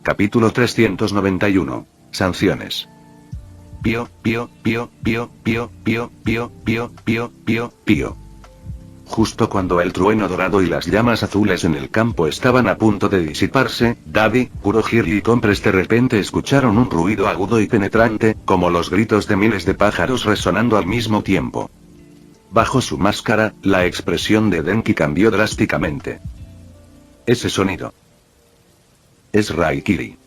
Capítulo 391. Sanciones. Pío, pío, pío, pío, pío, pío, pío, pío, pío, pío, pío. Justo cuando el trueno dorado y las llamas azules en el campo estaban a punto de disiparse, Dabi, Kurohiri y Compress de repente escucharon un ruido agudo y penetrante, como los gritos de miles de pájaros resonando al mismo tiempo. Bajo su máscara, la expresión de Denki cambió drásticamente. Ese sonido. Es Raikiri.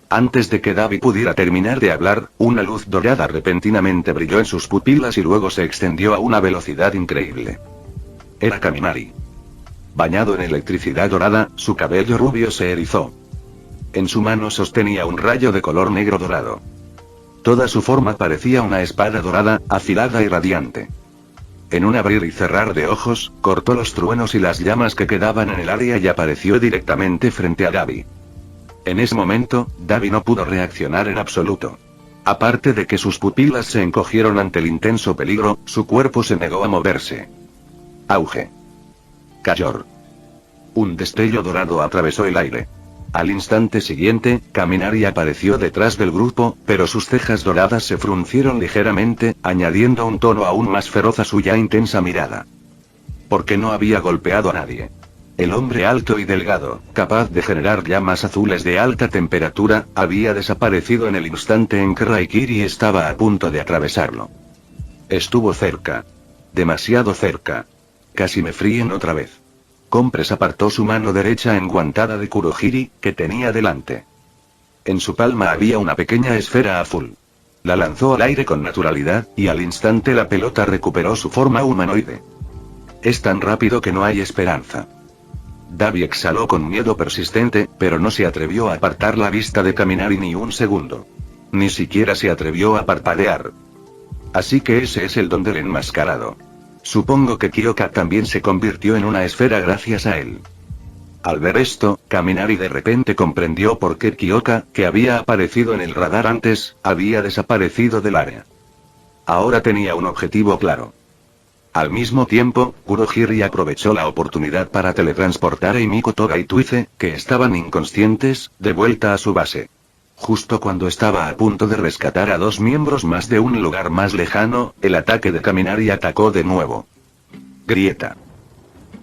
Antes de que Dabi pudiera terminar de hablar, una luz dorada repentinamente brilló en sus pupilas y luego se extendió a una velocidad increíble. Era Kaminari. Bañado en electricidad dorada, su cabello rubio se erizó. En su mano sostenía un rayo de color negro dorado. Toda su forma parecía una espada dorada, afilada y radiante. En un abrir y cerrar de ojos, cortó los truenos y las llamas que quedaban en el área y apareció directamente frente a Dabi. En ese momento, Dabi no pudo reaccionar en absoluto. Aparte de que sus pupilas se encogieron ante el intenso peligro, su cuerpo se negó a moverse. Auge. Cayor. Un destello dorado atravesó el aire. Al instante siguiente, Kaminari apareció detrás del grupo, pero sus cejas doradas se fruncieron ligeramente, añadiendo un tono aún más feroz a su ya intensa mirada. Porque no había golpeado a nadie. El hombre alto y delgado, capaz de generar llamas azules de alta temperatura, había desaparecido en el instante en que Raikiri estaba a punto de atravesarlo. Estuvo cerca. Demasiado cerca. Casi me fríen otra vez. Compress apartó su mano derecha enguantada de Kurohiri, que tenía delante. En su palma había una pequeña esfera azul. La lanzó al aire con naturalidad, y al instante la pelota recuperó su forma humanoide. Es tan rápido que no hay esperanza. Dabi exhaló con miedo persistente, pero no se atrevió a apartar la vista de Kaminari ni un segundo. Ni siquiera se atrevió a parpadear. Así que ese es el don del enmascarado. Supongo que Kyoka también se convirtió en una esfera gracias a él. Al ver esto, Kaminari de repente comprendió por qué Kyoka, que había aparecido en el radar antes, había desaparecido del área. Ahora tenía un objetivo claro. Al mismo tiempo, Kurohiri aprovechó la oportunidad para teletransportar a Himiko Toga y Tuize, que estaban inconscientes, de vuelta a su base. Justo cuando estaba a punto de rescatar a dos miembros más de un lugar más lejano, el ataque de Kaminari atacó de nuevo. Grieta.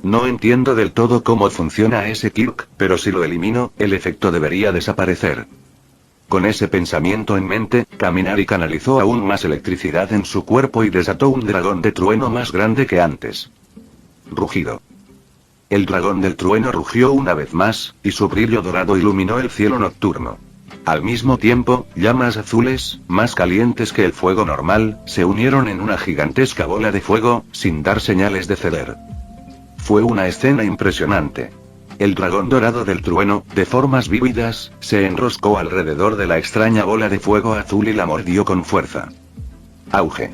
No entiendo del todo cómo funciona ese Kirk, pero si lo elimino, el efecto debería desaparecer. Con ese pensamiento en mente, Kaminari canalizó aún más electricidad en su cuerpo y desató un dragón de trueno más grande que antes. Rugido. El dragón del trueno rugió una vez más, y su brillo dorado iluminó el cielo nocturno. Al mismo tiempo, llamas azules, más calientes que el fuego normal, se unieron en una gigantesca bola de fuego, sin dar señales de ceder. Fue una escena impresionante. El dragón dorado del trueno, de formas vívidas, se enroscó alrededor de la extraña bola de fuego azul y la mordió con fuerza. Auge.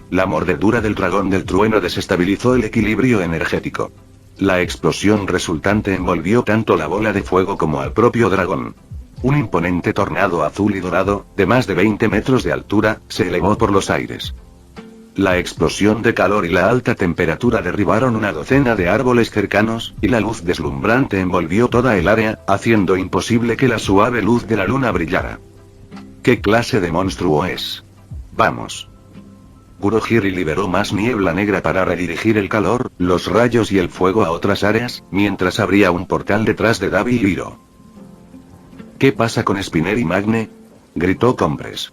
La mordedura del dragón del trueno desestabilizó el equilibrio energético. La explosión resultante envolvió tanto la bola de fuego como al propio dragón. Un imponente tornado azul y dorado, de más de 20 metros de altura, se elevó por los aires. La explosión de calor y la alta temperatura derribaron una docena de árboles cercanos, y la luz deslumbrante envolvió toda el área, haciendo imposible que la suave luz de la luna brillara. ¿Qué clase de monstruo es? Vamos. Kurohiri liberó más niebla negra para redirigir el calor, los rayos y el fuego a otras áreas, mientras abría un portal detrás de Dabi y Hiro. ¿Qué pasa con Spinner y Magne? Gritó Compress.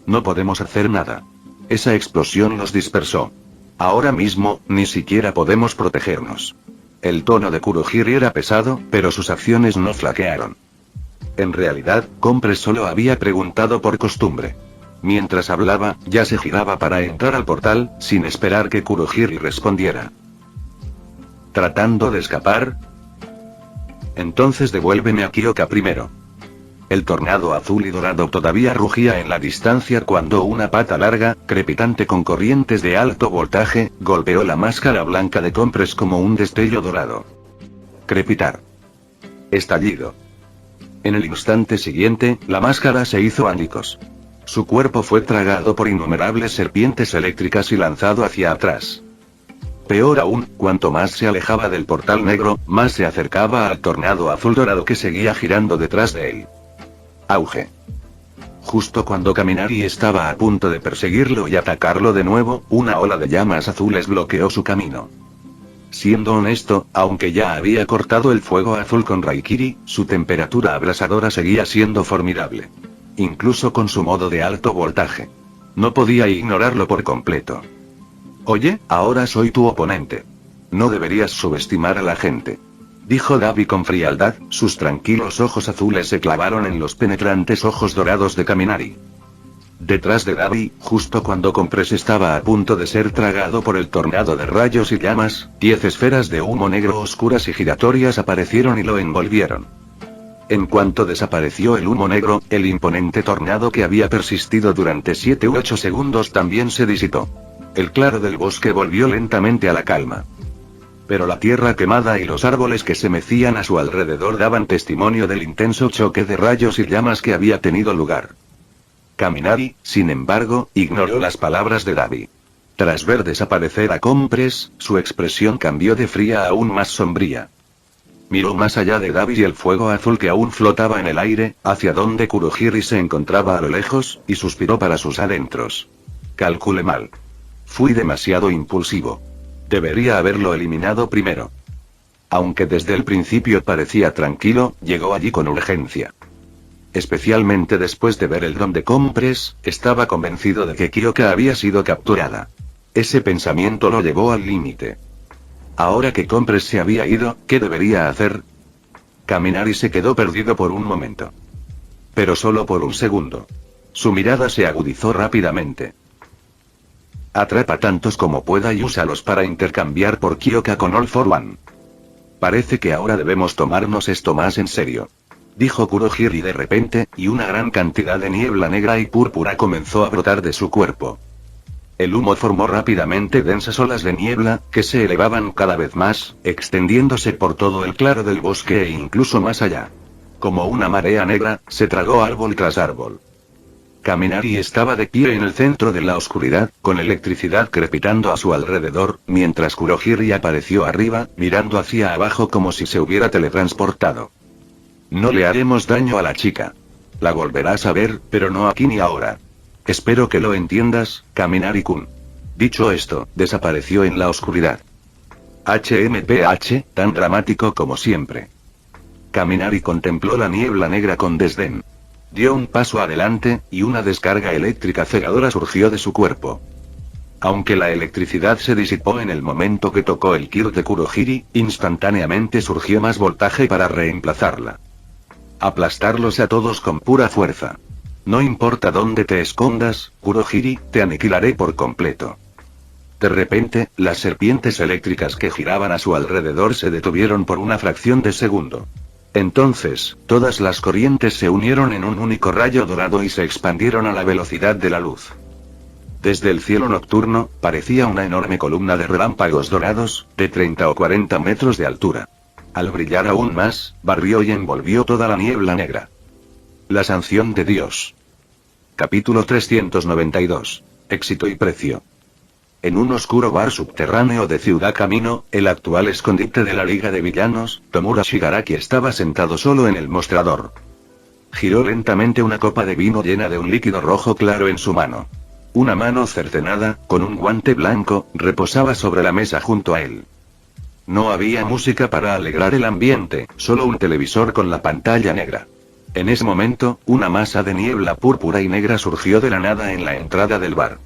No podemos hacer nada. Esa explosión los dispersó. Ahora mismo, ni siquiera podemos protegernos. El tono de Kurohiri era pesado, pero sus acciones no flaquearon. En realidad, Compress solo había preguntado por costumbre. Mientras hablaba, ya se giraba para entrar al portal, sin esperar que Kurohiri respondiera. ¿Tratando de escapar? Entonces devuélveme a Kyoka primero. El tornado azul y dorado todavía rugía en la distancia cuando una pata larga, crepitante con corrientes de alto voltaje, golpeó la máscara blanca de Compress como un destello dorado. Crepitar. Estallido. En el instante siguiente, la máscara se hizo añicos. Su cuerpo fue tragado por innumerables serpientes eléctricas y lanzado hacia atrás. Peor aún, cuanto más se alejaba del portal negro, más se acercaba al tornado azul dorado que seguía girando detrás de él. Auge. Justo cuando Kaminari estaba a punto de perseguirlo y atacarlo de nuevo, una ola de llamas azules bloqueó su camino. Siendo honesto, aunque ya había cortado el fuego azul con Raikiri, su temperatura abrasadora seguía siendo formidable. Incluso con su modo de alto voltaje. No podía ignorarlo por completo. Oye, ahora soy tu oponente. No deberías subestimar a la gente. Dijo Dabi con frialdad, sus tranquilos ojos azules se clavaron en los penetrantes ojos dorados de Kaminari. Detrás de Dabi, justo cuando Compress estaba a punto de ser tragado por el tornado de rayos y llamas, 10 esferas de humo negro oscuras y giratorias aparecieron y lo envolvieron. En cuanto desapareció el humo negro, el imponente tornado que había persistido durante 7 u 8 segundos también se disipó. El claro del bosque volvió lentamente a la calma. Pero la tierra quemada y los árboles que se mecían a su alrededor daban testimonio del intenso choque de rayos y llamas que había tenido lugar. Kaminari, sin embargo, ignoró las palabras de Dabi. Tras ver desaparecer a Compress, su expresión cambió de fría a aún más sombría. Miró más allá de Dabi y el fuego azul que aún flotaba en el aire, hacia donde Kurohiri se encontraba a lo lejos, y suspiró para sus adentros. Calculé mal. Fui demasiado impulsivo. Debería haberlo eliminado primero. Aunque desde el principio parecía tranquilo, llegó allí con urgencia. Especialmente después de ver el don de Compress, estaba convencido de que Kyoka había sido capturada. Ese pensamiento lo llevó al límite. Ahora que Compress se había ido, ¿qué debería hacer? Kaminari se quedó perdido por un momento. Pero solo por un segundo. Su mirada se agudizó rápidamente. Atrapa tantos como pueda y úsalos para intercambiar por Kyoka con All for One. Parece que ahora debemos tomarnos esto más en serio. Dijo Kurohiri de repente, y una gran cantidad de niebla negra y púrpura comenzó a brotar de su cuerpo. El humo formó rápidamente densas olas de niebla, que se elevaban cada vez más, extendiéndose por todo el claro del bosque e incluso más allá. Como una marea negra, se tragó árbol tras árbol. Kaminari estaba de pie en el centro de la oscuridad, con electricidad crepitando a su alrededor, mientras Kurohiri apareció arriba, mirando hacia abajo como si se hubiera teletransportado. No le haremos daño a la chica. La volverás a ver, pero no aquí ni ahora. Espero que lo entiendas, Kaminari-kun. Dicho esto, desapareció en la oscuridad. HMPH, tan dramático como siempre. Kaminari contempló la niebla negra con desdén. Dio un paso adelante, y una descarga eléctrica cegadora surgió de su cuerpo. Aunque la electricidad se disipó en el momento que tocó el Kir de Kurohiri, instantáneamente surgió más voltaje para reemplazarla. Aplastarlos a todos con pura fuerza. No importa dónde te escondas, Kurohiri, te aniquilaré por completo. De repente, las serpientes eléctricas que giraban a su alrededor se detuvieron por una fracción de segundo. Entonces, todas las corrientes se unieron en un único rayo dorado y se expandieron a la velocidad de la luz. Desde el cielo nocturno, parecía una enorme columna de relámpagos dorados, de 30 o 40 metros de altura. Al brillar aún más, barrió y envolvió toda la niebla negra. La sanción de Dios. Capítulo 392. Éxito y precio. En un oscuro bar subterráneo de Ciudad Camino, el actual escondite de la Liga de Villanos, Tomura Shigaraki estaba sentado solo en el mostrador. Giró lentamente una copa de vino llena de un líquido rojo claro en su mano. Una mano cercenada, con un guante blanco, reposaba sobre la mesa junto a él. No había música para alegrar el ambiente, solo un televisor con la pantalla negra. En ese momento, una masa de niebla púrpura y negra surgió de la nada en la entrada del bar.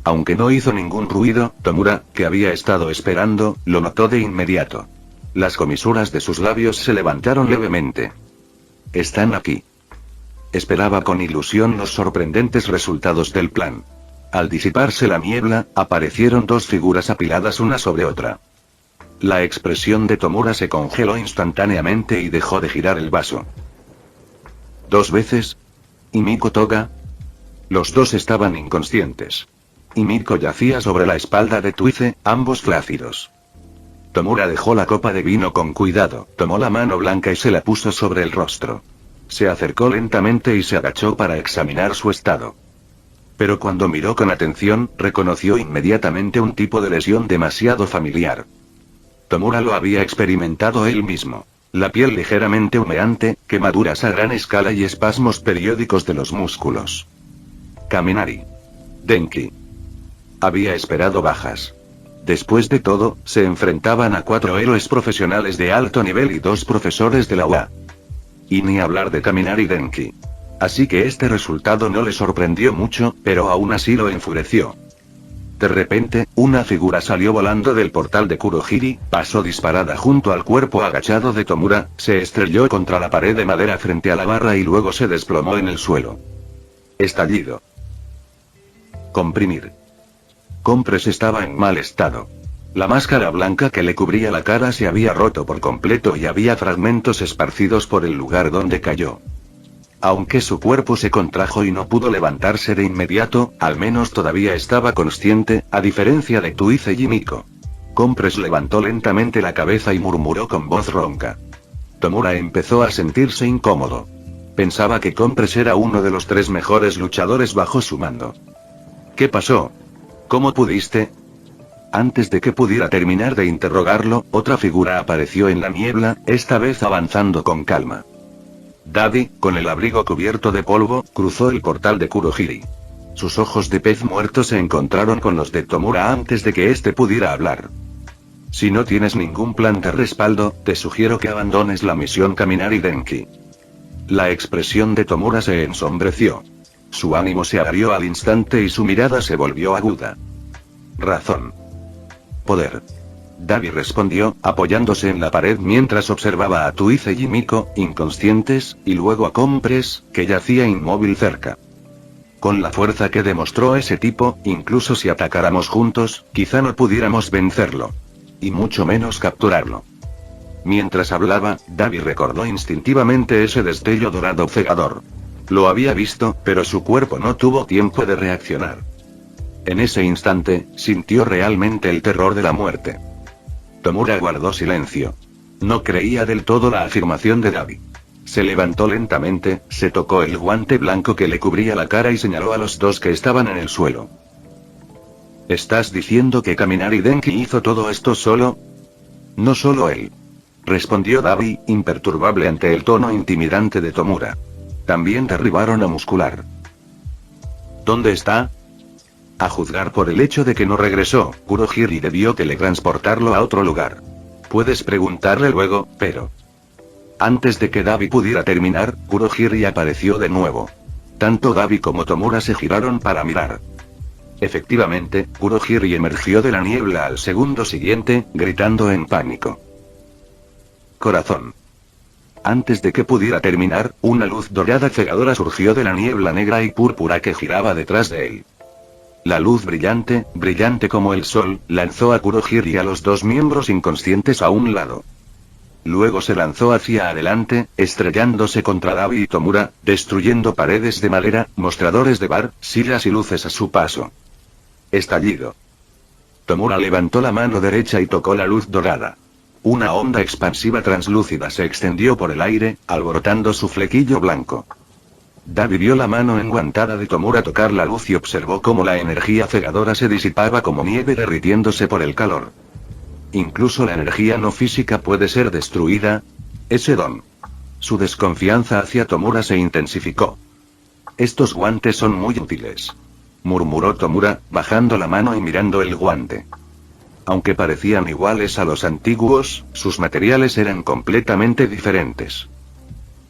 Aunque no hizo ningún ruido, Tomura, que había estado esperando, lo notó de inmediato. Las comisuras de sus labios se levantaron levemente. Están aquí. Esperaba con ilusión los sorprendentes resultados del plan. Al disiparse la niebla, aparecieron dos figuras apiladas una sobre otra. La expresión de Tomura se congeló instantáneamente y dejó de girar el vaso. ¿Dos veces? ¿Y Miko Toga? Los dos estaban inconscientes. Y Miko yacía sobre la espalda de Tuice, ambos flácidos. Tomura dejó la copa de vino con cuidado, tomó la mano blanca y se la puso sobre el rostro. Se acercó lentamente y se agachó para examinar su estado. Pero cuando miró con atención, reconoció inmediatamente un tipo de lesión demasiado familiar. Tomura lo había experimentado él mismo. La piel ligeramente humeante, quemaduras a gran escala y espasmos periódicos de los músculos. Kaminari. Denki. Había esperado bajas. Después de todo, se enfrentaban a 4 héroes profesionales de alto nivel y 2 profesores de la UA. Y ni hablar de Kaminari Denki. Así que este resultado no le sorprendió mucho, pero aún así lo enfureció. De repente, una figura salió volando del portal de Kurohiri, pasó disparada junto al cuerpo agachado de Tomura, se estrelló contra la pared de madera frente a la barra y luego se desplomó en el suelo. Estallido. Comprimir. Compress estaba en mal estado. La máscara blanca que le cubría la cara se había roto por completo y había fragmentos esparcidos por el lugar donde cayó. Aunque su cuerpo se contrajo y no pudo levantarse de inmediato, al menos todavía estaba consciente, a diferencia de Tuize y Miko. Compress levantó lentamente la cabeza y murmuró con voz ronca. Tomura empezó a sentirse incómodo. Pensaba que Compress era uno de los 3 mejores luchadores bajo su mando. ¿Qué pasó? ¿Cómo pudiste? Antes de que pudiera terminar de interrogarlo, otra figura apareció en la niebla, esta vez avanzando con calma. Dabi, con el abrigo cubierto de polvo, cruzó el portal de Kurohiri. Sus ojos de pez muerto se encontraron con los de Tomura antes de que éste pudiera hablar. Si no tienes ningún plan de respaldo, te sugiero que abandones la misión Kaminari Denki. La expresión de Tomura se ensombreció. Su ánimo se agrió al instante y su mirada se volvió aguda. Razón. Poder. Dabi respondió, apoyándose en la pared mientras observaba a Tuize y Miko, inconscientes, y luego a Compress, que yacía inmóvil cerca. Con la fuerza que demostró ese tipo, incluso si atacáramos juntos, quizá no pudiéramos vencerlo. Y mucho menos capturarlo. Mientras hablaba, Dabi recordó instintivamente ese destello dorado cegador. Lo había visto, pero su cuerpo no tuvo tiempo de reaccionar. En ese instante, sintió realmente el terror de la muerte. Tomura guardó silencio. No creía del todo la afirmación de Dabi. Se levantó lentamente, se tocó el guante blanco que le cubría la cara y señaló a los 2 que estaban en el suelo. ¿Estás diciendo que Kaminari Denki hizo todo esto solo? No solo él. Respondió Dabi, imperturbable ante el tono intimidante de Tomura. También derribaron a Muscular. ¿Dónde está? A juzgar por el hecho de que no regresó, Kurohiri debió teletransportarlo a otro lugar. Puedes preguntarle luego, pero... Antes de que Dabi pudiera terminar, Kurohiri apareció de nuevo. Tanto Dabi como Tomura se giraron para mirar. Efectivamente, Kurohiri emergió de la niebla al segundo siguiente, gritando en pánico. Corazón. Antes de que pudiera terminar, una luz dorada cegadora surgió de la niebla negra y púrpura que giraba detrás de él. La luz brillante, brillante como el sol, lanzó a Kurohiri y a los 2 miembros inconscientes a un lado. Luego se lanzó hacia adelante, estrellándose contra Dabi y Tomura, destruyendo paredes de madera, mostradores de bar, sillas y luces a su paso. Estallido. Tomura levantó la mano derecha y tocó la luz dorada. Una onda expansiva translúcida se extendió por el aire, alborotando su flequillo blanco. Dabi vio la mano enguantada de Tomura tocar la luz y observó cómo la energía cegadora se disipaba como nieve derritiéndose por el calor. Incluso la energía no física puede ser destruida. Ese don. Su desconfianza hacia Tomura se intensificó. Estos guantes son muy útiles. Murmuró Tomura, bajando la mano y mirando el guante. Aunque parecían iguales a los antiguos, sus materiales eran completamente diferentes.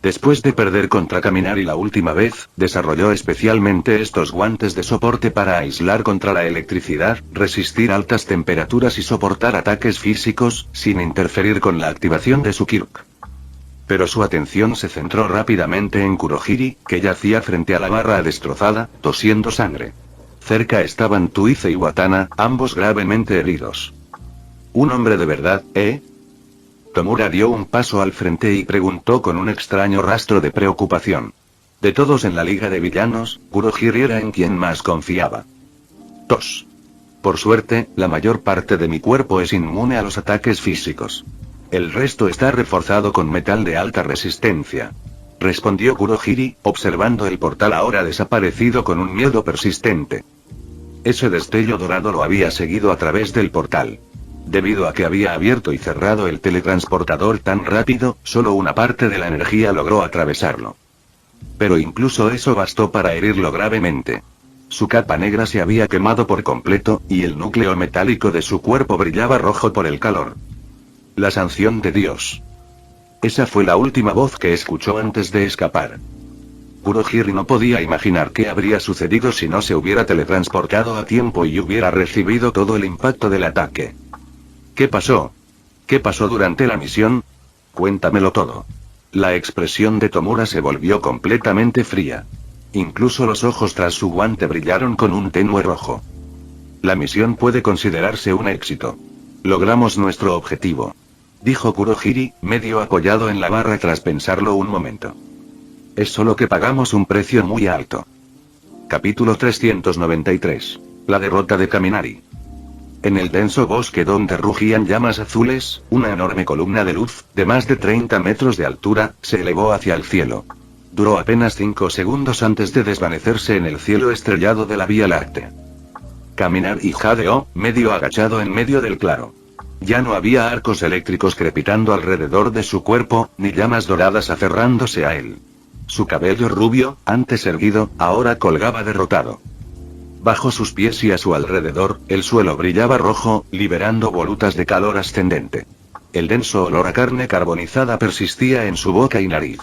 Después de perder contra Kaminari la última vez, desarrolló especialmente estos guantes de soporte para aislar contra la electricidad, resistir altas temperaturas y soportar ataques físicos, sin interferir con la activación de su Kirk. Pero su atención se centró rápidamente en Kurohiri, que yacía frente a la barra destrozada, tosiendo sangre. Cerca estaban Tuize y Watana, ambos gravemente heridos. Un hombre de verdad, ¿eh? Tomura dio un paso al frente y preguntó con un extraño rastro de preocupación. De todos en la liga de villanos, Kurohiri era en quien más confiaba. Tos. Por suerte, la mayor parte de mi cuerpo es inmune a los ataques físicos. El resto está reforzado con metal de alta resistencia. respondió Kurohiri, observando el portal ahora desaparecido con un miedo persistente. Ese destello dorado lo había seguido a través del portal. Debido a que había abierto y cerrado el teletransportador tan rápido, solo una parte de la energía logró atravesarlo. Pero incluso eso bastó para herirlo gravemente. Su capa negra se había quemado por completo, y el núcleo metálico de su cuerpo brillaba rojo por el calor. La sanción de Dios. Esa fue la última voz que escuchó antes de escapar. Kurohiri no podía imaginar qué habría sucedido si no se hubiera teletransportado a tiempo y hubiera recibido todo el impacto del ataque. ¿Qué pasó? ¿Qué pasó durante la misión? Cuéntamelo todo. La expresión de Tomura se volvió completamente fría. Incluso los ojos tras su guante brillaron con un tenue rojo. La misión puede considerarse un éxito. Logramos nuestro objetivo, dijo Kurohiri, medio apoyado en la barra tras pensarlo un momento. Es solo que pagamos un precio muy alto. Capítulo 393. La derrota de Kaminari. En el denso bosque donde rugían llamas azules, una enorme columna de luz, de más de 30 metros de altura, se elevó hacia el cielo. Duró apenas 5 segundos antes de desvanecerse en el cielo estrellado de la Vía Láctea. Kaminari jadeó, medio agachado en medio del claro. Ya no había arcos eléctricos crepitando alrededor de su cuerpo, ni llamas doradas aferrándose a él. Su cabello rubio, antes erguido, ahora colgaba derrotado. Bajo sus pies y a su alrededor, el suelo brillaba rojo, liberando volutas de calor ascendente. El denso olor a carne carbonizada persistía en su boca y nariz.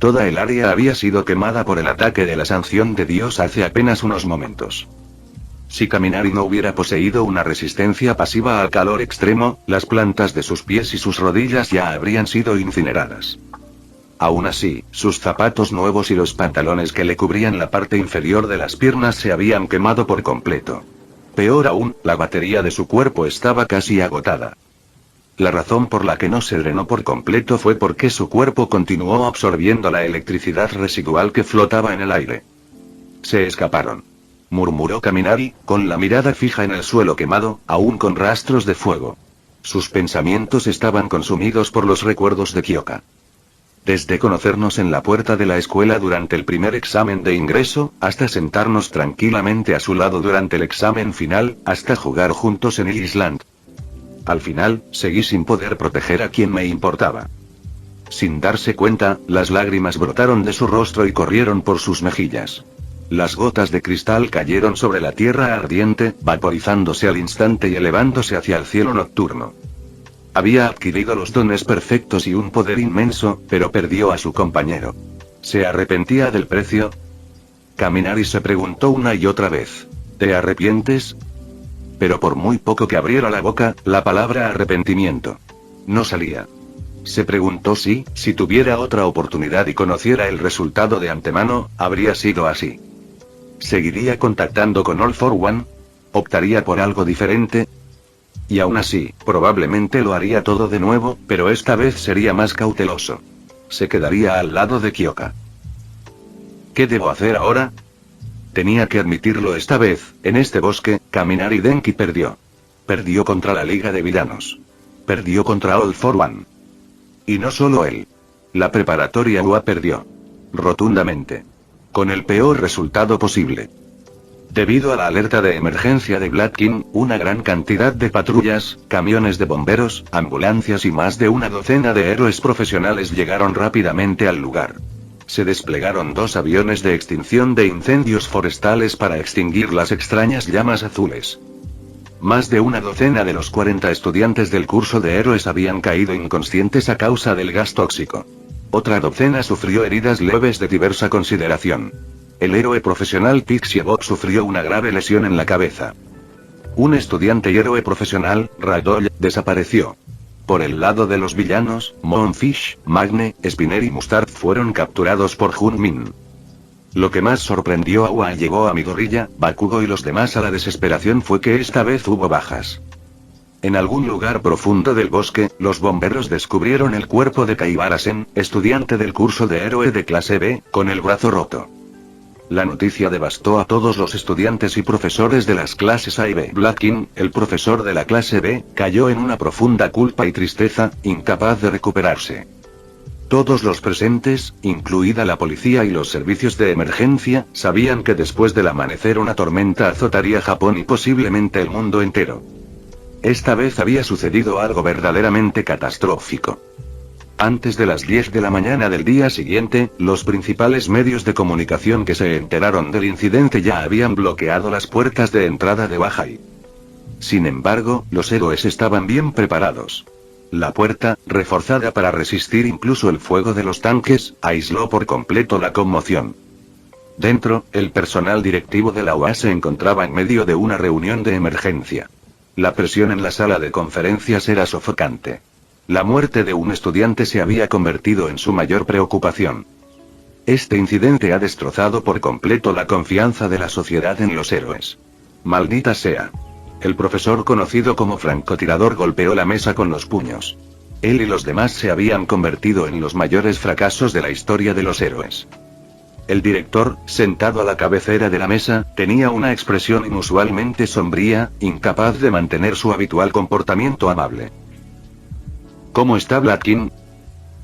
Toda el área había sido quemada por el ataque de la sanción de Dios hace apenas unos momentos. Si Kaminari no hubiera poseído una resistencia pasiva al calor extremo, las plantas de sus pies y sus rodillas ya habrían sido incineradas. Aún así, sus zapatos nuevos y los pantalones que le cubrían la parte inferior de las piernas se habían quemado por completo. Peor aún, la batería de su cuerpo estaba casi agotada. La razón por la que no se drenó por completo fue porque su cuerpo continuó absorbiendo la electricidad residual que flotaba en el aire. Se escaparon, murmuró Kaminari, con la mirada fija en el suelo quemado, aún con rastros de fuego. Sus pensamientos estaban consumidos por los recuerdos de Kyoka. Desde conocernos en la puerta de la escuela durante el primer examen de ingreso, hasta sentarnos tranquilamente a su lado durante el examen final, hasta jugar juntos en Island. Al final, seguí sin poder proteger a quien me importaba. Sin darse cuenta, las lágrimas brotaron de su rostro y corrieron por sus mejillas. Las gotas de cristal cayeron sobre la tierra ardiente, vaporizándose al instante y elevándose hacia el cielo nocturno. Había adquirido los dones perfectos y un poder inmenso, pero perdió a su compañero. ¿Se arrepentía del precio? Kaminari se preguntó una y otra vez. ¿Te arrepientes? Pero por muy poco que abriera la boca, la palabra arrepentimiento no salía. Se preguntó si tuviera otra oportunidad y conociera el resultado de antemano, habría sido así. ¿Seguiría contactando con All for One? ¿Optaría por algo diferente? Y aún así, probablemente lo haría todo de nuevo, pero esta vez sería más cauteloso. Se quedaría al lado de Kyoka. ¿Qué debo hacer ahora? Tenía que admitirlo esta vez, en este bosque, Kaminari Denki perdió. Perdió contra la Liga de Villanos. Perdió contra All for One. Y no solo él. La preparatoria UA perdió. Rotundamente. Con el peor resultado posible. Debido a la alerta de emergencia de Black King, una gran cantidad de patrullas, camiones de bomberos, ambulancias y más de una docena de héroes profesionales llegaron rápidamente al lugar. Se desplegaron 2 aviones de extinción de incendios forestales para extinguir las extrañas llamas azules. Más de una docena de los 40 estudiantes del curso de héroes habían caído inconscientes a causa del gas tóxico. Otra docena sufrió heridas leves de diversa consideración. El héroe profesional Pixie Bot sufrió una grave lesión en la cabeza. Un estudiante y héroe profesional, Ragdoll, desapareció. Por el lado de los villanos, Moonfish, Magne, Spinner y Mustard fueron capturados por Junmin. Lo que más sorprendió a UA y llevó a Midoriya, Bakugo y los demás a la desesperación fue que esta vez hubo bajas. En algún lugar profundo del bosque, los bomberos descubrieron el cuerpo de Kaibara-sen, estudiante del curso de héroe de clase B, con el brazo roto. La noticia devastó a todos los estudiantes y profesores de las clases A y B. Black King, el profesor de la clase B, cayó en una profunda culpa y tristeza, incapaz de recuperarse. Todos los presentes, incluida la policía y los servicios de emergencia, sabían que después del amanecer una tormenta azotaría Japón y posiblemente el mundo entero. Esta vez había sucedido algo verdaderamente catastrófico. Antes de las 10 de la mañana del día siguiente, los principales medios de comunicación que se enteraron del incidente ya habían bloqueado las puertas de entrada de Bajai. Sin embargo, los héroes estaban bien preparados. La puerta, reforzada para resistir incluso el fuego de los tanques, aisló por completo la conmoción. Dentro, el personal directivo de la UA se encontraba en medio de una reunión de emergencia. La presión en la sala de conferencias era sofocante. La muerte de un estudiante se había convertido en su mayor preocupación. Este incidente ha destrozado por completo la confianza de la sociedad en los héroes. Maldita sea. El profesor conocido como francotirador golpeó la mesa con los puños. Él y los demás se habían convertido en los mayores fracasos de la historia de los héroes. El director, sentado a la cabecera de la mesa, tenía una expresión inusualmente sombría, incapaz de mantener su habitual comportamiento amable. ¿Cómo está Blatkin?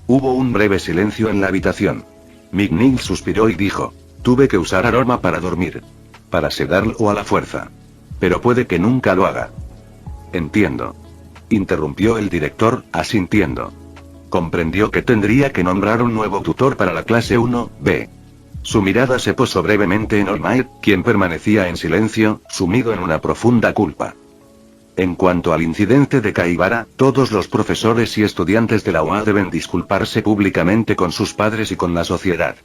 Hubo un breve silencio en la habitación. McNeil suspiró y dijo: tuve que usar aroma para dormir. Para sedarlo a la fuerza. Pero puede que nunca lo haga. Entiendo. Interrumpió el director, asintiendo. Comprendió que tendría que nombrar un nuevo tutor para la clase 1B. Su mirada se posó brevemente en All Might, quien permanecía en silencio, sumido en una profunda culpa. En cuanto al incidente de Kaibara, todos los profesores y estudiantes de la UA deben disculparse públicamente con sus padres y con la sociedad.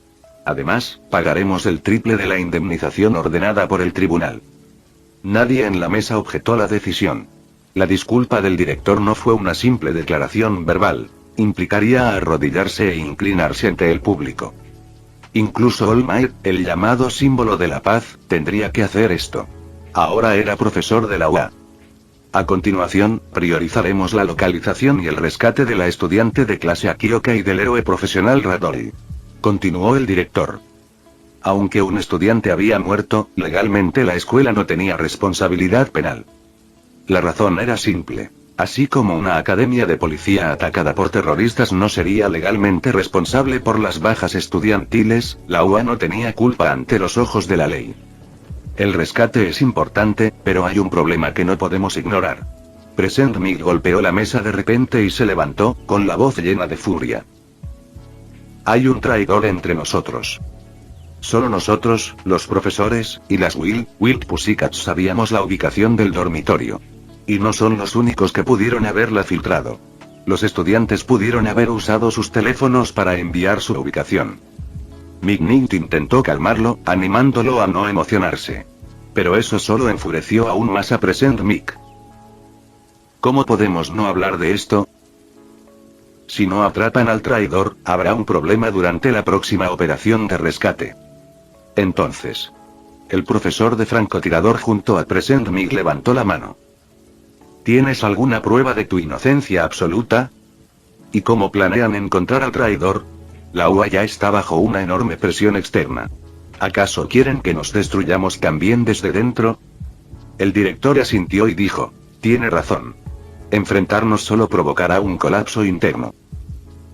Además, pagaremos el triple de la indemnización ordenada por el tribunal. Nadie en la mesa objetó la decisión. La disculpa del director no fue una simple declaración verbal. Implicaría arrodillarse e inclinarse ante el público. Incluso All Might, el llamado símbolo de la paz, tendría que hacer esto. Ahora era profesor de la UA. A continuación, priorizaremos la localización y el rescate de la estudiante de clase Akioka y del héroe profesional Radori. Continuó el director. Aunque un estudiante había muerto, legalmente la escuela no tenía responsabilidad penal. La razón era simple. Así como una academia de policía atacada por terroristas no sería legalmente responsable por las bajas estudiantiles, la UA no tenía culpa ante los ojos de la ley. El rescate es importante, pero hay un problema que no podemos ignorar. Present Mick golpeó la mesa de repente y se levantó, con la voz llena de furia. Hay un traidor entre nosotros. Solo nosotros, los profesores, y las Wild Pussycats sabíamos la ubicación del dormitorio. Y no son los únicos que pudieron haberla filtrado. Los estudiantes pudieron haber usado sus teléfonos para enviar su ubicación. McNeil intentó calmarlo, animándolo a no emocionarse. Pero eso solo enfureció aún más a Present Mick. ¿Cómo podemos no hablar de esto? Si no atrapan al traidor, habrá un problema durante la próxima operación de rescate. Entonces, el profesor de francotirador junto a Present Mick levantó la mano. ¿Tienes alguna prueba de tu inocencia absoluta? ¿Y cómo planean encontrar al traidor? La UA ya está bajo una enorme presión externa. ¿Acaso quieren que nos destruyamos también desde dentro? El director asintió y dijo: tiene razón. Enfrentarnos solo provocará un colapso interno.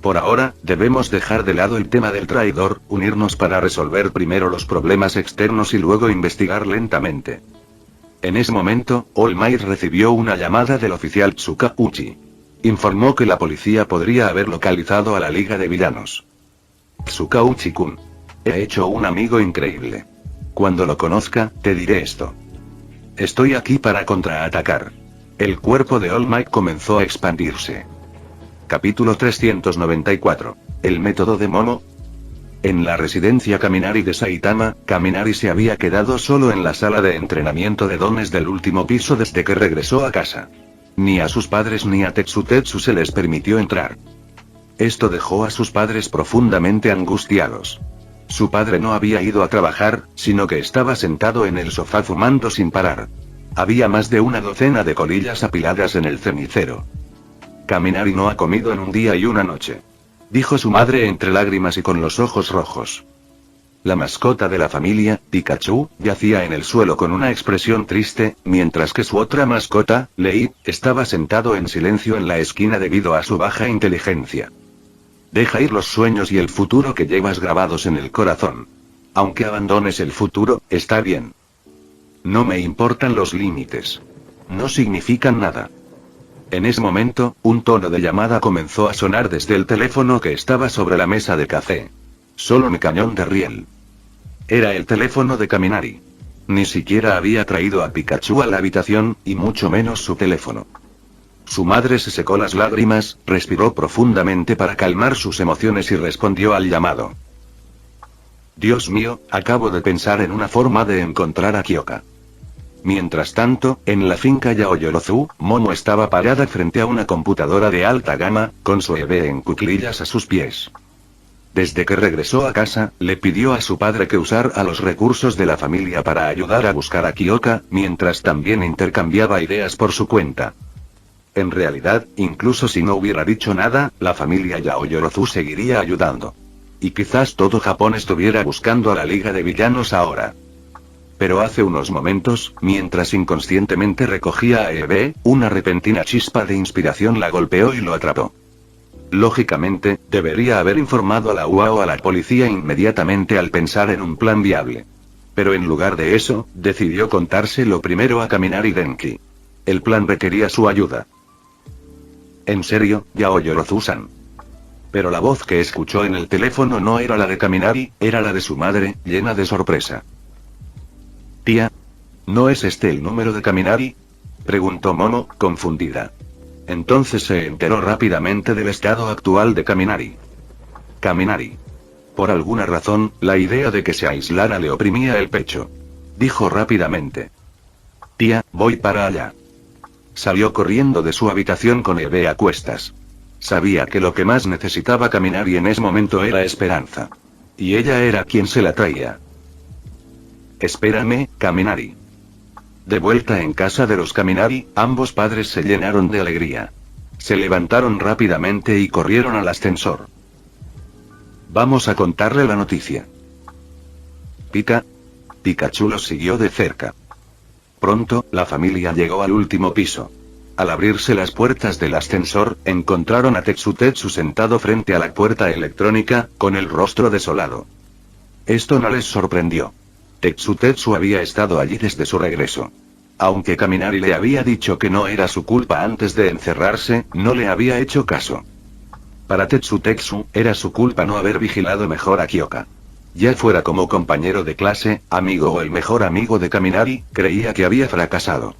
Por ahora, debemos dejar de lado el tema del traidor, unirnos para resolver primero los problemas externos y luego investigar lentamente. En ese momento, All Might recibió una llamada del oficial Tsukauchi. Informó que la policía podría haber localizado a la Liga de Villanos. Tsukauchi-kun. He hecho un amigo increíble. Cuando lo conozca, te diré esto. Estoy aquí para contraatacar. El cuerpo de All Might comenzó a expandirse. Capítulo 394. El método de Momo. En la residencia Kaminari de Saitama, Kaminari se había quedado solo en la sala de entrenamiento de dones del último piso desde que regresó a casa. Ni a sus padres ni a Tetsu se les permitió entrar. Esto dejó a sus padres profundamente angustiados. Su padre no había ido a trabajar, sino que estaba sentado en el sofá fumando sin parar. Había más de una docena de colillas apiladas en el cenicero. Kaminari no ha comido en un día y una noche, dijo su madre entre lágrimas y con los ojos rojos. La mascota de la familia, Pikachu, yacía en el suelo con una expresión triste, mientras que su otra mascota, Lei, estaba sentado en silencio en la esquina debido a su baja inteligencia. Deja ir los sueños y el futuro que llevas grabados en el corazón. Aunque abandones el futuro, está bien. No me importan los límites. No significan nada. En ese momento, un tono de llamada comenzó a sonar desde el teléfono que estaba sobre la mesa de café. Solo mi cañón de riel. Era el teléfono de Kaminari. Ni siquiera había traído a Pikachu a la habitación, y mucho menos su teléfono. Su madre se secó las lágrimas, respiró profundamente para calmar sus emociones y respondió al llamado. Dios mío, acabo de pensar en una forma de encontrar a Kyoka. Mientras tanto, en la finca Yaoyorozu, Momo estaba parada frente a una computadora de alta gama, con su bebé en cuclillas a sus pies. Desde que regresó a casa, le pidió a su padre que usara los recursos de la familia para ayudar a buscar a Kyoka, mientras también intercambiaba ideas por su cuenta. En realidad, incluso si no hubiera dicho nada, la familia Yaoyorozu seguiría ayudando. Y quizás todo Japón estuviera buscando a la Liga de Villanos ahora. Pero hace unos momentos, mientras inconscientemente recogía a Eve, una repentina chispa de inspiración la golpeó y lo atrapó. Lógicamente, debería haber informado a la UA o a la policía inmediatamente al pensar en un plan viable. Pero en lugar de eso, decidió contárselo primero a Kaminari Denki. El plan requería su ayuda. ¿En serio, Yaoyorozu-san? Pero la voz que escuchó en el teléfono no era la de Kaminari, era la de su madre, llena de sorpresa. Tía, ¿no es este el número de Kaminari? Preguntó Momo, confundida. Entonces se enteró rápidamente del estado actual de Kaminari. Kaminari. Por alguna razón, la idea de que se aislara le oprimía el pecho. Dijo rápidamente. Tía, voy para allá. Salió corriendo de su habitación con Eve a cuestas. Sabía que lo que más necesitaba Kaminari en ese momento era esperanza. Y ella era quien se la traía. Espérame, Kaminari. De vuelta en casa de los Kaminari, ambos padres se llenaron de alegría. Se levantaron rápidamente y corrieron al ascensor. Vamos a contarle la noticia. Pikachu los siguió de cerca. Pronto, la familia llegó al último piso. Al abrirse las puertas del ascensor, encontraron a Tetsu sentado frente a la puerta electrónica, con el rostro desolado. Esto no les sorprendió. Tetsu había estado allí desde su regreso. Aunque Kaminari le había dicho que no era su culpa antes de encerrarse, no le había hecho caso. Para Tetsu, era su culpa no haber vigilado mejor a Kyoka. Ya fuera como compañero de clase, amigo o el mejor amigo de Kaminari, creía que había fracasado.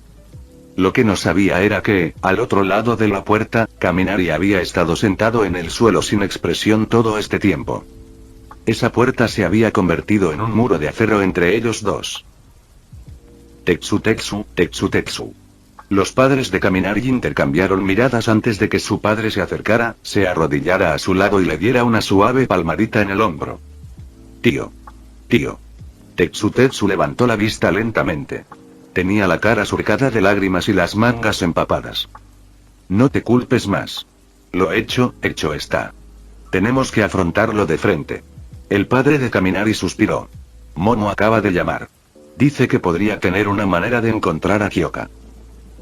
Lo que no sabía era que, al otro lado de la puerta, Kaminari había estado sentado en el suelo sin expresión todo este tiempo. Esa puerta se había convertido en un muro de acero entre ellos dos. Tetsu. Los padres de Kaminari intercambiaron miradas antes de que su padre se acercara, se arrodillara a su lado y le diera una suave palmadita en el hombro. Tío. Tetsu levantó la vista lentamente. Tenía la cara surcada de lágrimas y las mangas empapadas. No te culpes más. Lo hecho está. Tenemos que afrontarlo de frente. El padre de Kaminari suspiró. Momo acaba de llamar. Dice que podría tener una manera de encontrar a Kyoka.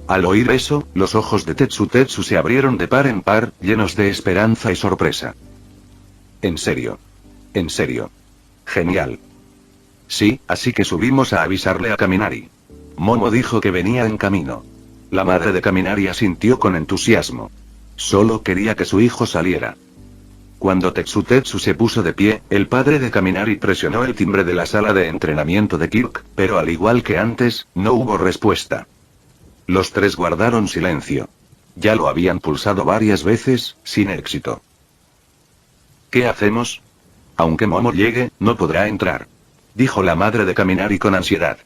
Al oír eso, los ojos de Tetsu se abrieron de par en par, llenos de esperanza y sorpresa. ¿En serio? Genial. Sí, así que subimos a avisarle a Kaminari. Momo dijo que venía en camino. La madre de Kaminari asintió con entusiasmo. Solo quería que su hijo saliera. Cuando Tetsu se puso de pie, el padre de Kaminari presionó el timbre de la sala de entrenamiento de Kirk, pero al igual que antes, no hubo respuesta. Los tres guardaron silencio. Ya lo habían pulsado varias veces, sin éxito. ¿Qué hacemos? Aunque Momo llegue, no podrá entrar, dijo la madre de Kaminari con ansiedad.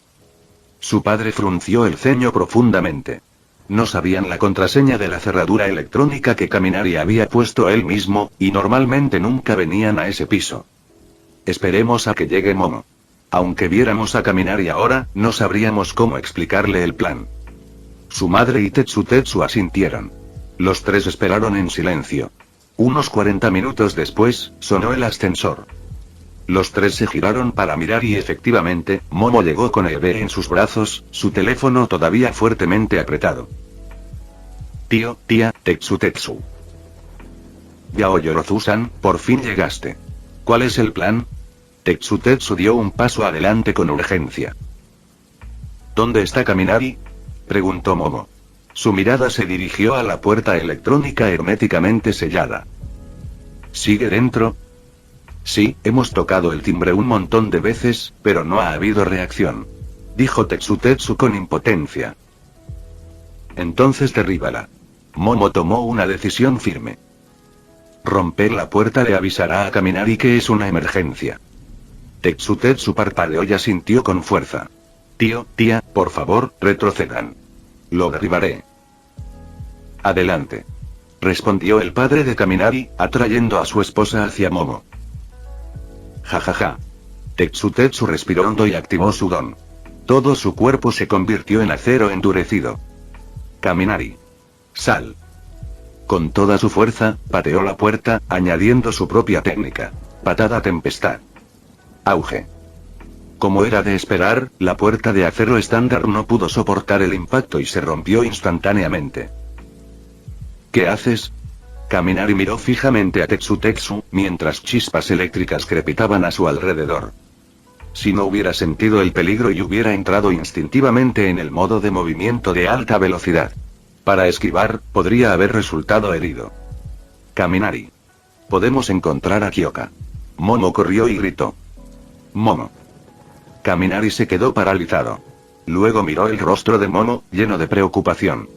Su padre frunció el ceño profundamente. No sabían la contraseña de la cerradura electrónica que Kaminari había puesto él mismo, y normalmente nunca venían a ese piso. Esperemos a que llegue Momo. Aunque viéramos a Kaminari ahora, no sabríamos cómo explicarle el plan. Su madre y Tetsu asintieron. Los tres esperaron en silencio. Unos 40 minutos después, sonó el ascensor. Los tres se giraron para mirar y efectivamente, Momo llegó con Eve en sus brazos, su teléfono todavía fuertemente apretado. Tía, Tetsu. Yaoyorozu-san, por fin llegaste. ¿Cuál es el plan? Tetsu dio un paso adelante con urgencia. ¿Dónde está Kaminari? Preguntó Momo. Su mirada se dirigió a la puerta electrónica herméticamente sellada. ¿Sigue dentro? Sí, hemos tocado el timbre un montón de veces, pero no ha habido reacción. Dijo Tetsu con impotencia. Entonces derríbala. Momo tomó una decisión firme. Romper la puerta le avisará a Kaminari que es una emergencia. Tetsu parpadeó y asintió con fuerza. Tía, por favor, retrocedan. Lo derribaré. Adelante. Respondió el padre de Kaminari, atrayendo a su esposa hacia Momo. Jajaja. Tetsu respiró hondo y activó su don. Todo su cuerpo se convirtió en acero endurecido. Kaminari. Sal. Con toda su fuerza, pateó la puerta, añadiendo su propia técnica. Patada tempestad. Auge. Como era de esperar, la puerta de acero estándar no pudo soportar el impacto y se rompió instantáneamente. ¿Qué haces? Kaminari miró fijamente a Tetsu, mientras chispas eléctricas crepitaban a su alrededor. Si no hubiera sentido el peligro y hubiera entrado instintivamente en el modo de movimiento de alta velocidad. Para esquivar, podría haber resultado herido. Kaminari. Podemos encontrar a Kyoka. Momo corrió y gritó. Momo. Kaminari se quedó paralizado. Luego miró el rostro de Momo, lleno de preocupación.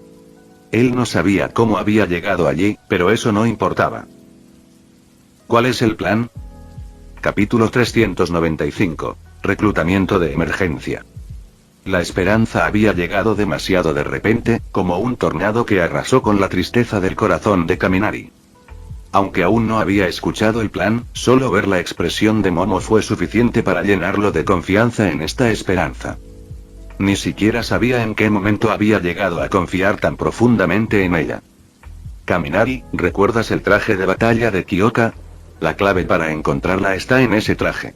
Él no sabía cómo había llegado allí, pero eso no importaba. ¿Cuál es el plan? Capítulo 395. Reclutamiento de emergencia. La esperanza había llegado demasiado de repente, como un tornado que arrasó con la tristeza del corazón de Kaminari. Aunque aún no había escuchado el plan, solo ver la expresión de Momo fue suficiente para llenarlo de confianza en esta esperanza. Ni siquiera sabía en qué momento había llegado a confiar tan profundamente en ella. Kaminari, ¿recuerdas el traje de batalla de Kyoka? La clave para encontrarla está en ese traje.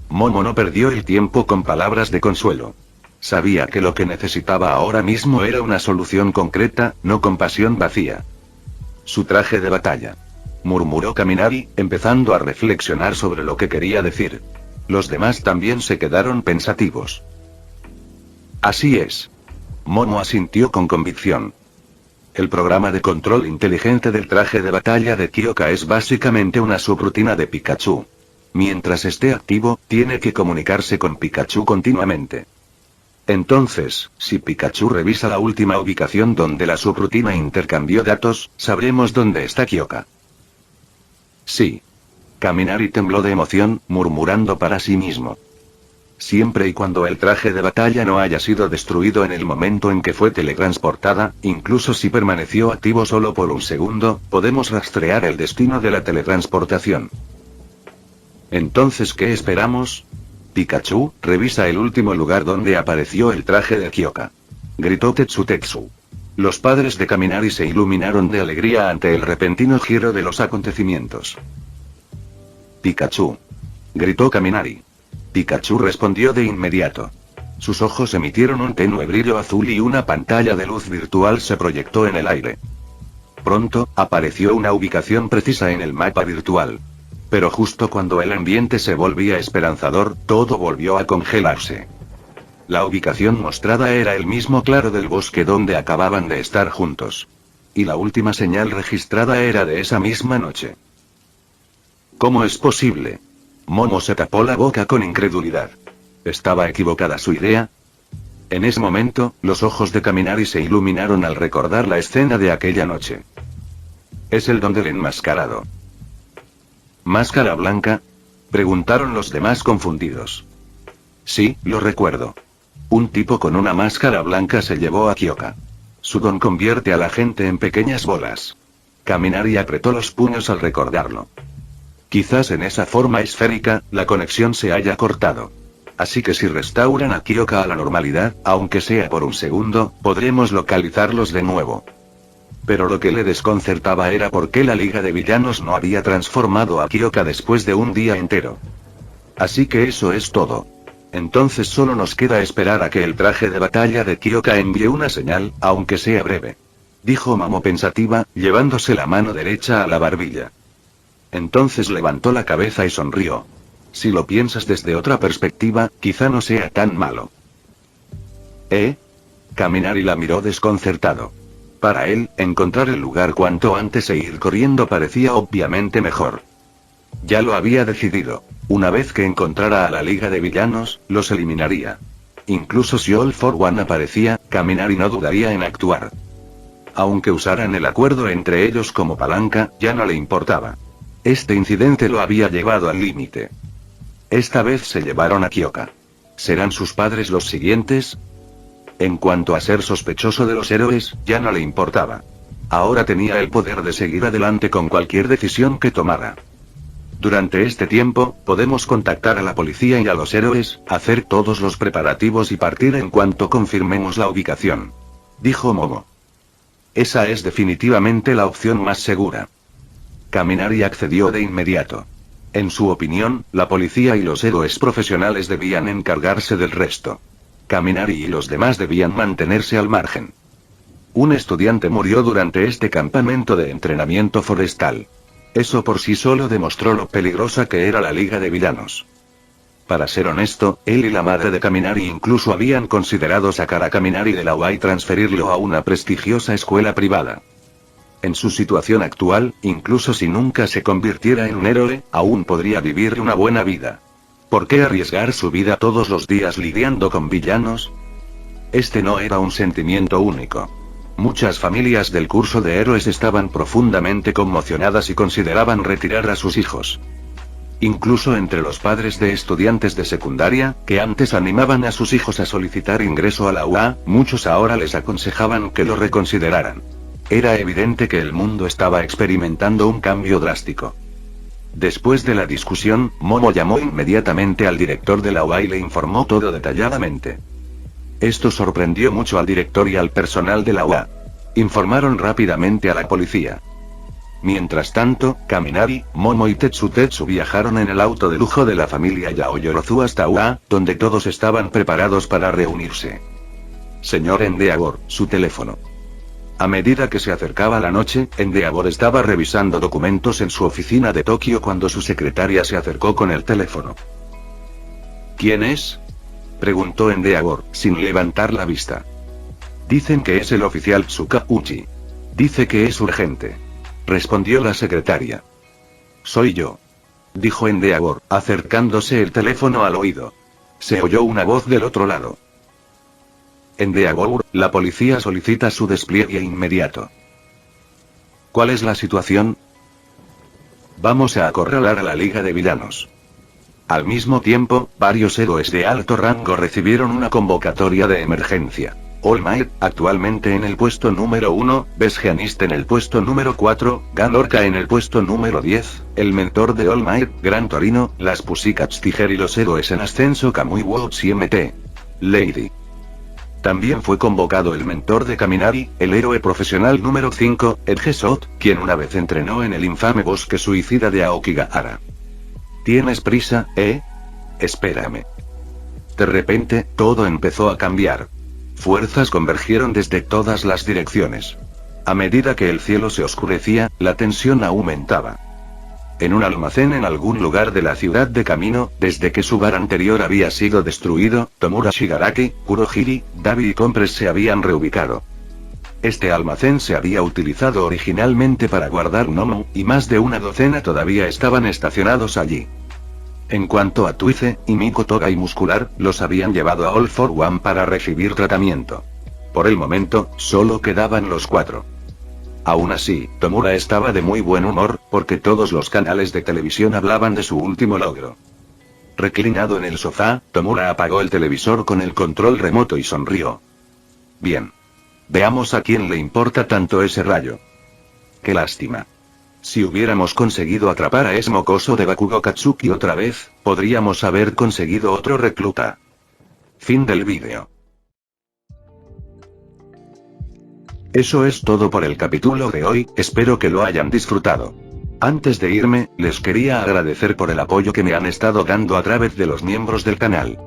Momo no perdió el tiempo con palabras de consuelo. Sabía que lo que necesitaba ahora mismo era una solución concreta, no compasión vacía. Su traje de batalla. Murmuró Kaminari, empezando a reflexionar sobre lo que quería decir. Los demás también se quedaron pensativos. Así es. Momo asintió con convicción. El programa de control inteligente del traje de batalla de Kyoka es básicamente una subrutina de Pikachu. Mientras esté activo, tiene que comunicarse con Pikachu continuamente. Entonces, si Pikachu revisa la última ubicación donde la subrutina intercambió datos, sabremos dónde está Kyoka. Sí. Kaminari tembló de emoción, murmurando para sí mismo. Siempre y cuando el traje de batalla no haya sido destruido en el momento en que fue teletransportada, incluso si permaneció activo solo por un segundo, podemos rastrear el destino de la teletransportación. Entonces, ¿qué esperamos? Pikachu, revisa el último lugar donde apareció el traje de Kyoka. Gritó Tetsu. Los padres de Kaminari se iluminaron de alegría ante el repentino giro de los acontecimientos. Pikachu. Gritó Kaminari. Pikachu respondió de inmediato. Sus ojos emitieron un tenue brillo azul y una pantalla de luz virtual se proyectó en el aire. Pronto, apareció una ubicación precisa en el mapa virtual. Pero justo cuando el ambiente se volvía esperanzador, todo volvió a congelarse. La ubicación mostrada era el mismo claro del bosque donde acababan de estar juntos. Y la última señal registrada era de esa misma noche. ¿Cómo es posible? Momo se tapó la boca con incredulidad. ¿Estaba equivocada su idea? En ese momento, los ojos de Kaminari se iluminaron al recordar la escena de aquella noche. Es el don del enmascarado. ¿Máscara blanca? Preguntaron los demás confundidos. Sí, lo recuerdo. Un tipo con una máscara blanca se llevó a Kyoka. Su don convierte a la gente en pequeñas bolas. Kaminari apretó los puños al recordarlo. Quizás en esa forma esférica, la conexión se haya cortado. Así que si restauran a Kyoka a la normalidad, aunque sea por un segundo, podremos localizarlos de nuevo. Pero lo que le desconcertaba era por qué la Liga de Villanos no había transformado a Kyoka después de un día entero. Así que eso es todo. Entonces solo nos queda esperar a que el traje de batalla de Kyoka envíe una señal, aunque sea breve. Dijo Momo pensativa, llevándose la mano derecha a la barbilla. Entonces levantó la cabeza y sonrió. Si lo piensas desde otra perspectiva, quizá no sea tan malo. Kaminari la miró desconcertado. Para él, encontrar el lugar cuanto antes e ir corriendo parecía obviamente mejor. Ya lo había decidido. Una vez que encontrara a la Liga de Villanos, los eliminaría. Incluso si All for One aparecía, Kaminari no dudaría en actuar. Aunque usaran el acuerdo entre ellos como palanca, ya no le importaba. Este incidente lo había llevado al límite. Esta vez se llevaron a Kyoka. ¿Serán sus padres los siguientes? En cuanto a ser sospechoso de los héroes, ya no le importaba. Ahora tenía el poder de seguir adelante con cualquier decisión que tomara. Durante este tiempo, podemos contactar a la policía y a los héroes, hacer todos los preparativos y partir en cuanto confirmemos la ubicación. Dijo Momo. Esa es definitivamente la opción más segura. Kaminari accedió de inmediato. En su opinión, la policía y los héroes profesionales debían encargarse del resto. Kaminari y los demás debían mantenerse al margen. Un estudiante murió durante este campamento de entrenamiento forestal. Eso por sí solo demostró lo peligrosa que era la Liga de Villanos. Para ser honesto, él y la madre de Kaminari incluso habían considerado sacar a Kaminari de la UA y transferirlo a una prestigiosa escuela privada. En su situación actual, incluso si nunca se convirtiera en un héroe, aún podría vivir una buena vida. ¿Por qué arriesgar su vida todos los días lidiando con villanos? Este no era un sentimiento único. Muchas familias del curso de héroes estaban profundamente conmocionadas y consideraban retirar a sus hijos. Incluso entre los padres de estudiantes de secundaria, que antes animaban a sus hijos a solicitar ingreso a la UA, muchos ahora les aconsejaban que lo reconsideraran. Era evidente que el mundo estaba experimentando un cambio drástico. Después de la discusión, Momo llamó inmediatamente al director de la UA y le informó todo detalladamente. Esto sorprendió mucho al director y al personal de la UA. Informaron rápidamente a la policía. Mientras tanto, Kaminari, Momo y Tetsu viajaron en el auto de lujo de la familia Yaoyorozu hasta UA, donde todos estaban preparados para reunirse. Señor Endeavor, su teléfono. A medida que se acercaba la noche, Endeavor estaba revisando documentos en su oficina de Tokio cuando su secretaria se acercó con el teléfono. ¿Quién es?, preguntó Endeavor, sin levantar la vista. Dicen que es el oficial Tsukauchi. Dice que es urgente, respondió la secretaria. Soy yo, dijo Endeavor, acercándose el teléfono al oído. Se oyó una voz del otro lado. Endeavor, la policía solicita su despliegue inmediato. ¿Cuál es la situación? Vamos a acorralar a la Liga de Villanos. Al mismo tiempo, varios héroes de alto rango recibieron una convocatoria de emergencia. All Might, actualmente en el puesto número 1, Besgianist en el puesto número 4, Ganorka en el puesto número 10, el mentor de All Might, Gran Torino, las Pussycats Tiger y los héroes en ascenso Kamui Woods y MT. Lady. También fue convocado el mentor de Kaminari, el héroe profesional número 5, Edgesot, quien una vez entrenó en el infame bosque suicida de Aokigahara. ¿Tienes prisa, Espérame. De repente, todo empezó a cambiar. Fuerzas convergieron desde todas las direcciones. A medida que el cielo se oscurecía, la tensión aumentaba. En un almacén en algún lugar de la ciudad de Kamino, desde que su bar anterior había sido destruido, Tomura Shigaraki, Kurohiri, Dabi y Compress se habían reubicado. Este almacén se había utilizado originalmente para guardar un Omo, y más de una docena todavía estaban estacionados allí. En cuanto a Twice, y Miko Toga y Muscular, los habían llevado a All for One para recibir tratamiento. Por el momento, solo quedaban los 4. Aún así, Tomura estaba de muy buen humor, porque todos los canales de televisión hablaban de su último logro. Reclinado en el sofá, Tomura apagó el televisor con el control remoto y sonrió. Bien. Veamos a quién le importa tanto ese rayo. Qué lástima. Si hubiéramos conseguido atrapar a ese mocoso de Bakugo Katsuki otra vez, podríamos haber conseguido otro recluta. Fin del vídeo. Eso es todo por el capítulo de hoy, espero que lo hayan disfrutado. Antes de irme, les quería agradecer por el apoyo que me han estado dando a través de los miembros del canal.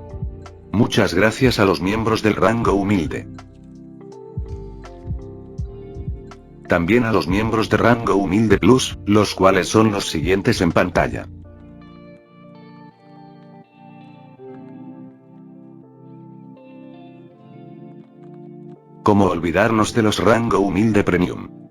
Muchas gracias a los miembros del rango humilde. también a los miembros de rango humilde plus, los cuales son los siguientes en pantalla. ¿Cómo olvidarnos de los rango humilde premium?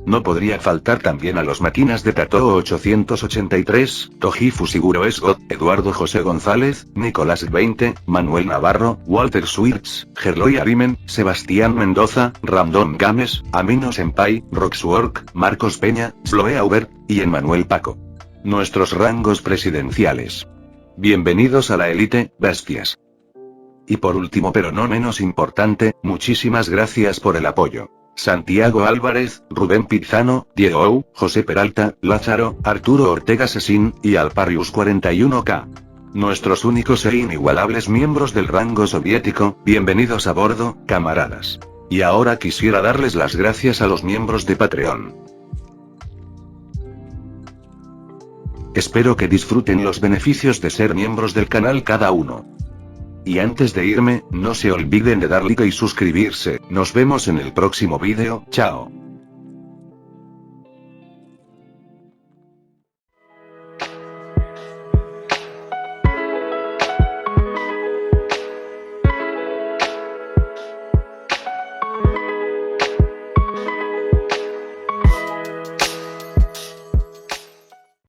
No podría faltar también a los máquinas de Tatoo 883, Tojifu Siguro Esgot, Eduardo José González, Nicolás 20, Manuel Navarro, Walter Swirtz, Gerloy Arimen, Sebastián Mendoza, Random Games, Amino Senpai, Roxwork, Marcos Peña, Sloe Aubert, y Emmanuel Paco. Nuestros rangos presidenciales. Bienvenidos a la élite, bestias. Y por último pero no menos importante, muchísimas gracias por el apoyo. Santiago Álvarez, Rubén Pizano, Diego Ou, José Peralta, Lázaro, Arturo Ortega Sesín, y Alparius 41K. Nuestros únicos e inigualables miembros del rango soviético, bienvenidos a bordo, camaradas. Y ahora quisiera darles las gracias a los miembros de Patreon. Espero que disfruten los beneficios de ser miembros del canal cada uno. Y antes de irme, no se olviden de dar like y suscribirse. Nos vemos en el próximo vídeo, chao.